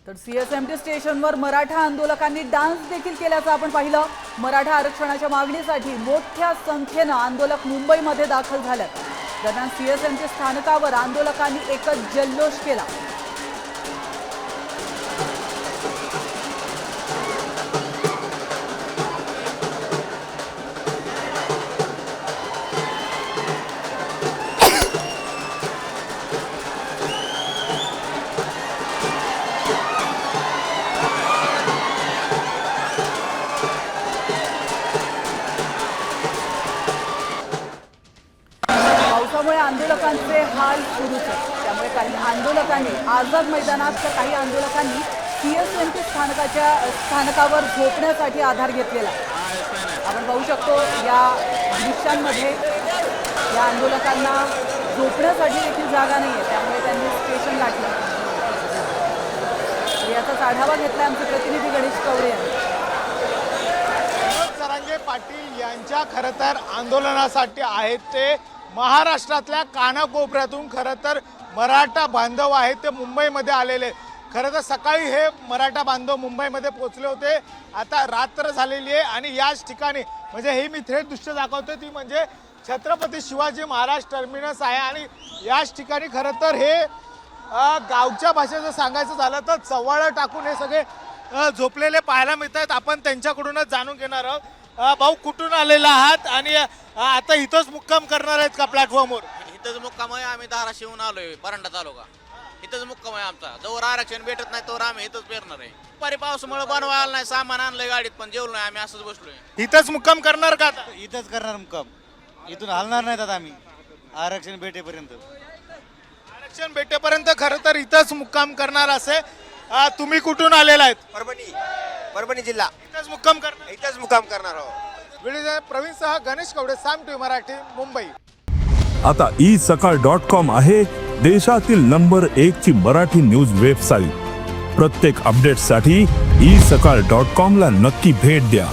तर सीएसएमटी स्टेशनवर मराठा आंदोलकांनी डान्स देखील केल्याचं आपण पाहिलं। मराठा आरक्षणाच्या मागणीसाठी मोठ्या संख्येने आंदोलक मुंबईमध्ये दाखल झालेत। दरम्यान सीएसएमटी स्थानकावर आंदोलकांनी एकच जल्लोष केला। पावसामुळे आंदोलकांचे हाल सुरूच आहेत। त्यामुळे काही आंदोलकांनी आझाद मैदानात तर काही आंदोलकांनी सीएसएमटी स्थानकावर झोपण्यासाठी आधार घेतलेला। आपण पाहू शकतो या दृश्यांमध्ये या आंदोलकांना झोपण्यासाठी देखील जागा नाहीये, त्यामुळे त्यांनी स्टेशन गाठलं। याचाच आढावा घेतला आमचे प्रतिनिधी गणेश कवरे यांनी। जरांगे पाटील यांच्या खरं तर आंदोलनासाठी आहेत ते महाराष्ट्रातल्या कानाकोपऱ्यातून खरं तर मराठा बांधव आहेत ते मुंबईमध्ये आलेले। खरं तर सकाळी हे मराठा बांधव मुंबईमध्ये पोहोचले होते। आता रात्र झालेली आहे आणि याच ठिकाणी म्हणजे हे मी थेट दृश्य दाखवतो ती म्हणजे छत्रपती शिवाजी महाराज टर्मिनस आहे आणि याच ठिकाणी खरं तर हे गावच्या भाषेचं सांगायचं झालं तर चव्हाळं टाकून हे सगळे झोपलेले पाहायला मिळतात। आपण त्यांच्याकडूनच जाणून घेणार आहोत। भाऊ कुठून आलेला आहात आणि आता इथंच मुक्काम करणार आहेत का प्लॅटफॉर्मवर? इथंच मुक्काम आहे। आम्ही धाराशिवून आलोय परांडा तालुका, इथंच मुक्काम आहे आमचा। जोवर आरक्षण भेटत नाही तोवर आम्ही इथंच पेरणार आहे। दुपारी पावसामुळे बनवायला नाही, सामान आणलंय गाडीत पण जेवलो नाही, आम्ही असंच बसलोय। इथंच मुक्काम करणार का आता? इथंच करणार मुक्काम, इथून हलणार नाहीत आता आम्ही आरक्षण भेटेपर्यंत। आरक्षण भेटेपर्यंत खरं तर इथंच मुक्काम करणार असे। तुम्ही कुठून आलेला आहेत? परभणी जिल्हा। इथंच मुक्काम करणार? इथंच मुक्काम करणार आहोत। व्हिडिओ प्रवीण सह गणेश कवडे, साम टीव्ही मराठी, मुंबई। आता isakal.com आहे देशातील नंबर 1 ची मराठी न्यूज वेबसाईट। प्रत्येक अपडेटसाठी isakal.com ला नक्की भेट द्या।